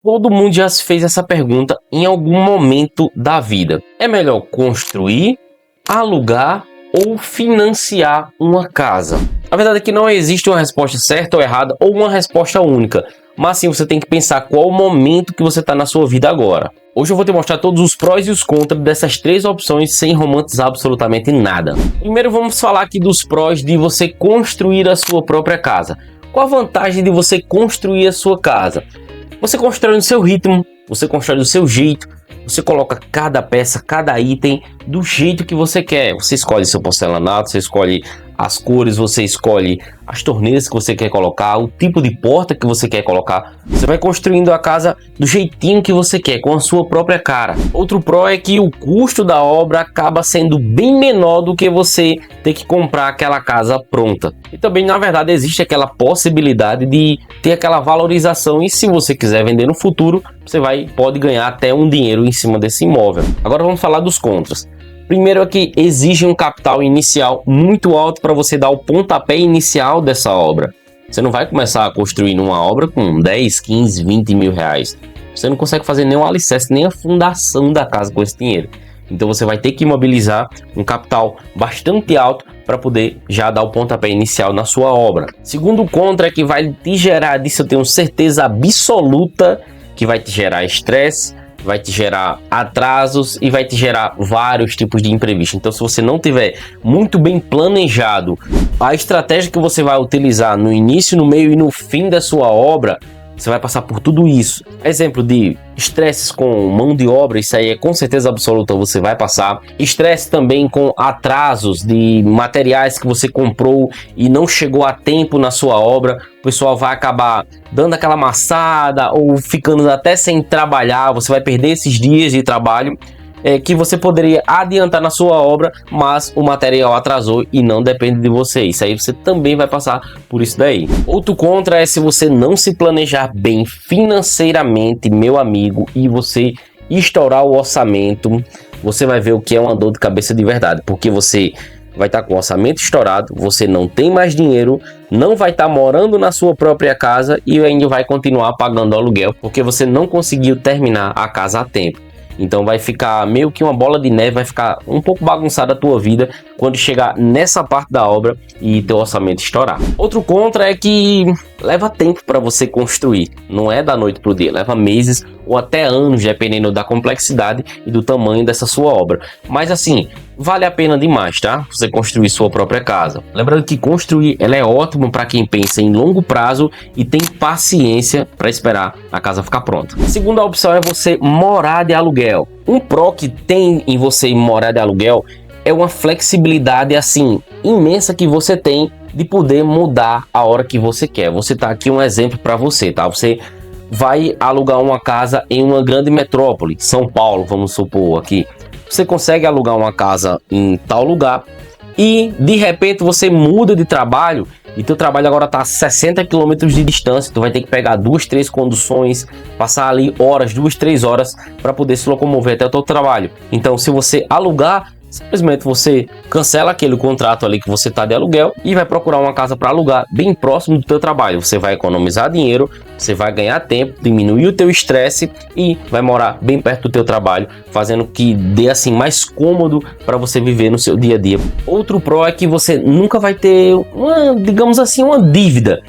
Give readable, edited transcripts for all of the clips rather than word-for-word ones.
Todo mundo já se fez essa pergunta em algum momento da vida. É melhor construir, alugar ou financiar uma casa? A verdade é que não existe uma resposta certa ou errada ou uma resposta única. Mas sim, você tem que pensar qual o momento que você está na sua vida agora. Hoje eu vou te mostrar todos os prós e os contras dessas três opções sem romantizar absolutamente nada. Primeiro vamos falar aqui dos prós de você construir a sua própria casa. Qual a vantagem de você construir a sua casa? Você constrói no seu ritmo, você constrói do seu jeito, você coloca cada peça, cada item do jeito que você quer. Você escolhe seu porcelanato, você escolhe as cores, você escolhe as torneiras que você quer colocar, o tipo de porta que você quer colocar. Você vai construindo a casa do jeitinho que você quer, com a sua própria cara. Outro pró é que o custo da obra acaba sendo bem menor do que você ter que comprar aquela casa pronta. E também, na verdade, existe aquela possibilidade de ter aquela valorização e se você quiser vender no futuro, você pode ganhar até um dinheiro em cima desse imóvel. Agora vamos falar dos contras. Primeiro é que exige um capital inicial muito alto para você dar o pontapé inicial dessa obra. Você não vai começar a construir uma obra com 10, 15, 20 mil reais. Você não consegue fazer nem o alicerce, nem a fundação da casa com esse dinheiro. Então você vai ter que imobilizar um capital bastante alto para poder já dar o pontapé inicial na sua obra. Segundo contra é que vai te gerar, disso eu tenho certeza absoluta, que vai te gerar estresse, vai te gerar atrasos e vai te gerar vários tipos de imprevisto. Então, se você não tiver muito bem planejado a estratégia que você vai utilizar no início, no meio e no fim da sua obra, você vai passar por tudo isso. Exemplo de estresses com mão de obra, isso aí é com certeza absoluta, você vai passar. Estresse também com atrasos de materiais que você comprou e não chegou a tempo na sua obra. O pessoal vai acabar dando aquela amassada ou ficando até sem trabalhar. Você vai perder esses dias de trabalho que você poderia adiantar na sua obra, mas o material atrasou e não depende de você. Isso aí você também vai passar por isso daí. Outro contra é se você não se planejar bem financeiramente, meu amigo, e você estourar o orçamento, você vai ver o que é uma dor de cabeça de verdade, porque você vai estar com o orçamento estourado, você não tem mais dinheiro, não vai estar morando na sua própria casa e ainda vai continuar pagando aluguel, porque você não conseguiu terminar a casa a tempo. Então vai ficar meio que uma bola de neve, vai ficar um pouco bagunçada a tua vida quando chegar nessa parte da obra e teu orçamento estourar. Outro contra é que leva tempo para você construir, não é da noite pro dia, leva meses ou até anos, dependendo da complexidade e do tamanho dessa sua obra. Mas assim, vale a pena demais, tá? Você construir sua própria casa. Lembrando que construir ela é ótimo para quem pensa em longo prazo e tem paciência para esperar a casa ficar pronta. Segunda opção é você morar de aluguel. Um pró que tem em você morar de aluguel é uma flexibilidade assim imensa que você tem de poder mudar a hora que você quer. Você tá aqui um exemplo para você, tá? Você vai alugar uma casa em uma grande metrópole, São Paulo, vamos supor aqui. Você consegue alugar uma casa em tal lugar e de repente você muda de trabalho e teu trabalho agora está a 60 km de distância. Tu vai ter que pegar 2, 3 conduções, passar ali horas, 2, 3 horas para poder se locomover até o teu trabalho. Então, se você alugar, simplesmente você cancela aquele contrato ali que você está de aluguel e vai procurar uma casa para alugar bem próximo do teu trabalho. Você vai economizar dinheiro, você vai ganhar tempo, diminuir o teu estresse e vai morar bem perto do teu trabalho, fazendo que dê assim mais cômodo para você viver no seu dia a dia. Outro pró é que você nunca vai ter digamos assim, uma dívida,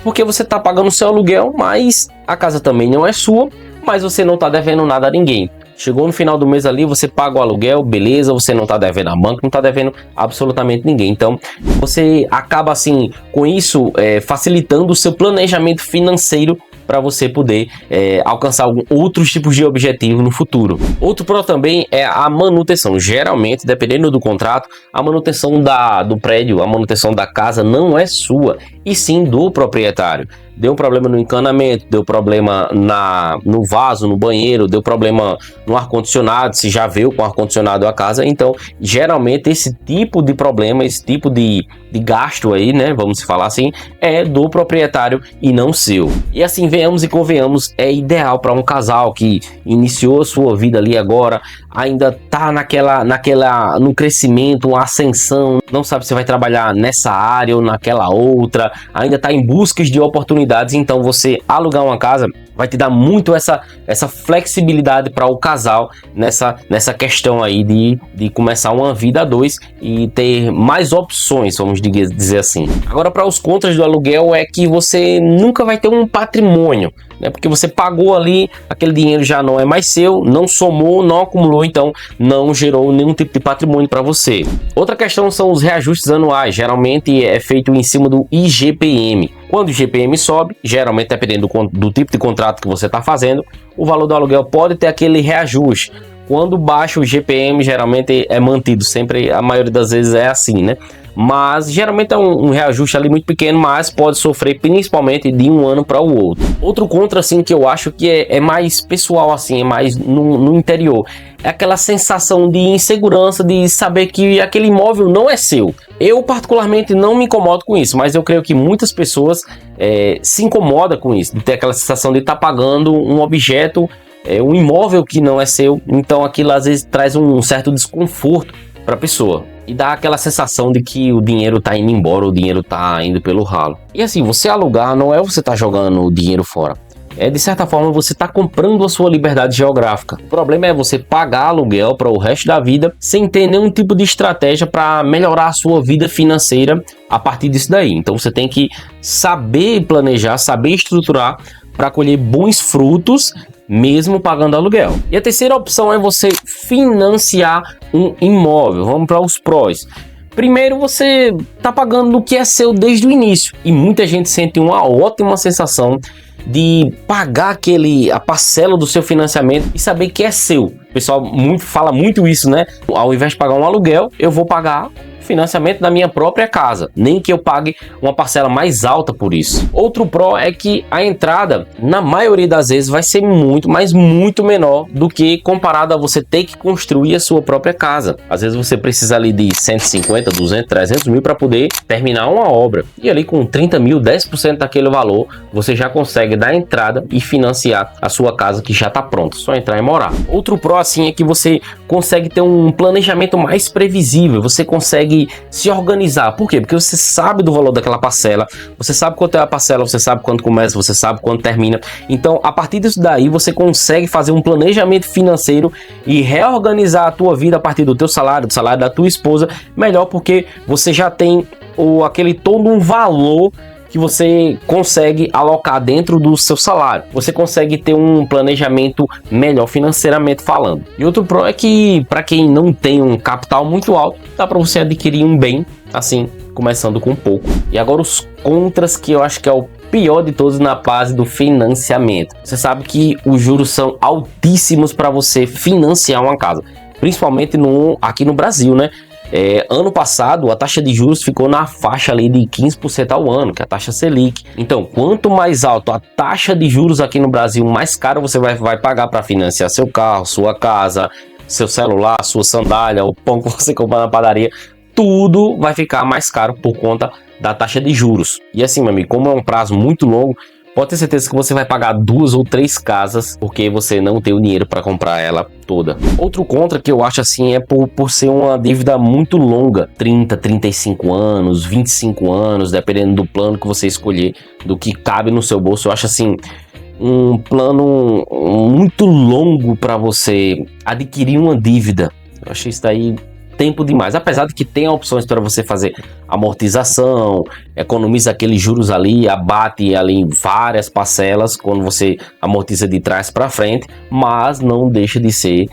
porque você está pagando o seu aluguel, mas a casa também não é sua, mas você não está devendo nada a ninguém. Chegou no final do mês ali, você paga o aluguel, beleza, você não está devendo a banca, não está devendo absolutamente ninguém. Então, você acaba assim, com isso, facilitando o seu planejamento financeiro para você poder alcançar outros tipos de objetivo no futuro. Outro pró também é a manutenção. Geralmente, dependendo do contrato, a manutenção do prédio, a manutenção da casa não é sua, e sim do proprietário. Deu um problema no encanamento, deu problema no vaso, no banheiro, deu problema no ar-condicionado, se já veio com ar-condicionado a casa. Então, geralmente, esse tipo de problema, esse tipo de gasto aí, né, vamos falar assim, é do proprietário e não seu. E assim, venhamos e convenhamos, é ideal para um casal que iniciou a sua vida ali agora, ainda tá no crescimento, uma ascensão, não sabe se vai trabalhar nessa área ou naquela outra, ainda tá em busca de oportunidades. Então, você alugar uma casa vai te dar muito essa flexibilidade para o casal nessa questão aí de começar uma vida a dois e ter mais opções, vamos dizer assim. Agora, para os contras do aluguel é que você nunca vai ter um patrimônio, né? Porque você pagou ali, aquele dinheiro já não é mais seu, não somou, não acumulou, então não gerou nenhum tipo de patrimônio para você. Outra questão são os reajustes anuais, geralmente é feito em cima do IGPM. Quando o IGPM sobe, geralmente dependendo do tipo de contrato que você está fazendo, o valor do aluguel pode ter aquele reajuste. Quando baixa o IGPM, geralmente é mantido, sempre, a maioria das vezes é assim, né? Mas geralmente é um reajuste ali muito pequeno, mas pode sofrer principalmente de um ano para o outro. Outro contra, assim, que eu acho que é mais pessoal, assim, é mais no interior, é aquela sensação de insegurança, de saber que aquele imóvel não é seu. Eu particularmente não me incomodo com isso, mas eu creio que muitas pessoas se incomodam com isso, de ter aquela sensação de estar pagando um objeto, um imóvel que não é seu. Então aquilo às vezes traz um certo desconforto para a pessoa e dá aquela sensação de que o dinheiro tá indo embora, o dinheiro tá indo pelo ralo. E assim, você alugar não é você tá jogando o dinheiro fora. De certa forma você está comprando a sua liberdade geográfica. O problema é você pagar aluguel para o resto da vida sem ter nenhum tipo de estratégia para melhorar a sua vida financeira a partir disso daí. Então você tem que saber planejar, saber estruturar para colher bons frutos mesmo pagando aluguel. E a terceira opção é você financiar um imóvel. Vamos para os prós. Primeiro, você está pagando o que é seu desde o início e muita gente sente uma ótima sensação de pagar a parcela do seu financiamento e saber que é seu. O pessoal fala muito isso, né? Ao invés de pagar um aluguel, eu vou pagar financiamento da minha própria casa, nem que eu pague uma parcela mais alta por isso. Outro pró é que a entrada, na maioria das vezes, vai ser muito, mas muito menor do que comparado a você ter que construir a sua própria casa. Às vezes você precisa ali de 150, 200, 300 mil para poder terminar uma obra. E ali com 30 mil, 10% daquele valor, você já consegue dar entrada e financiar a sua casa que já está pronta, só entrar e morar. Outro pró, assim, é que você consegue ter um planejamento mais previsível, você consegue se organizar. Por quê? Porque você sabe do valor daquela parcela, você sabe quanto é a parcela, você sabe quando começa, você sabe quando termina. Então, a partir disso daí, você consegue fazer um planejamento financeiro e reorganizar a tua vida a partir do teu salário, do salário da tua esposa, melhor, porque você já tem aquele todo um valor que você consegue alocar dentro do seu salário. Você consegue ter um planejamento melhor financeiramente falando. E outro pró é que, para quem não tem um capital muito alto, dá para você adquirir um bem, assim, começando com pouco. E agora os contras, que eu acho que é o pior de todos na base do financiamento. Você sabe que os juros são altíssimos para você financiar uma casa, principalmente aqui no Brasil, né? Ano passado a taxa de juros ficou na faixa ali de 15% ao ano, que é a taxa Selic. Então, quanto mais alto a taxa de juros aqui no Brasil, mais caro você vai pagar para financiar seu carro, sua casa, seu celular, sua sandália, o pão que você compra na padaria. Tudo vai ficar mais caro por conta da taxa de juros. E assim, meu amigo, como é um prazo muito longo, pode ter certeza que você vai pagar 2 ou 3 casas porque você não tem o dinheiro para comprar ela toda. Outro contra que eu acho, assim, é por ser uma dívida muito longa, 30, 35 anos, 25 anos, dependendo do plano que você escolher, do que cabe no seu bolso. Eu acho, assim, um plano muito longo para você adquirir uma dívida. Eu achei isso daí tempo demais, apesar de que tem opções para você fazer amortização, economiza aqueles juros ali, abate ali em várias parcelas quando você amortiza de trás para frente, mas não deixa de ser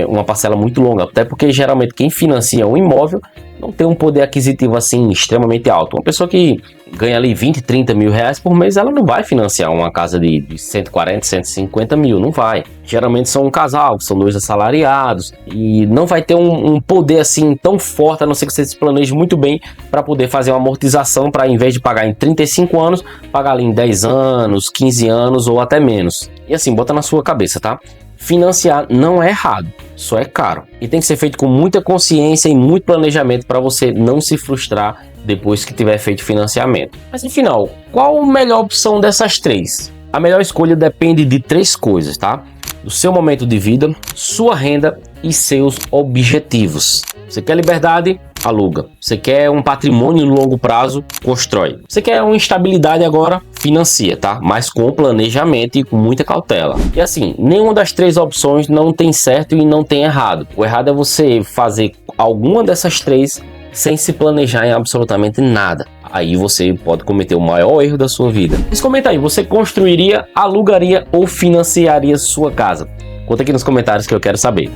uma parcela muito longa, até porque geralmente quem financia um imóvel não tem um poder aquisitivo assim extremamente alto. Uma pessoa que ganha ali 20, 30 mil reais por mês, ela não vai financiar uma casa de 140, 150 mil, não vai. Geralmente são um casal, são 2 assalariados e não vai ter um poder assim tão forte, a não ser que você se planeje muito bem para poder fazer uma amortização, para, em vez de pagar em 35 anos, pagar ali em 10 anos, 15 anos ou até menos. E assim, bota na sua cabeça, tá? Financiar não é errado, só é caro. E tem que ser feito com muita consciência e muito planejamento para você não se frustrar depois que tiver feito financiamento. Mas no final, qual a melhor opção dessas 3? A melhor escolha depende de 3 coisas, tá? Do seu momento de vida, sua renda e seus objetivos. Você quer liberdade? Aluga. Você quer um patrimônio no longo prazo? Constrói. Você quer uma estabilidade agora? Financia, tá? Mas com planejamento e com muita cautela. E assim, nenhuma das três opções não tem certo e não tem errado. O errado é você fazer alguma dessas três sem se planejar em absolutamente nada. Aí você pode cometer o maior erro da sua vida. Mas comenta aí, você construiria, alugaria ou financiaria sua casa? Conta aqui nos comentários que eu quero saber.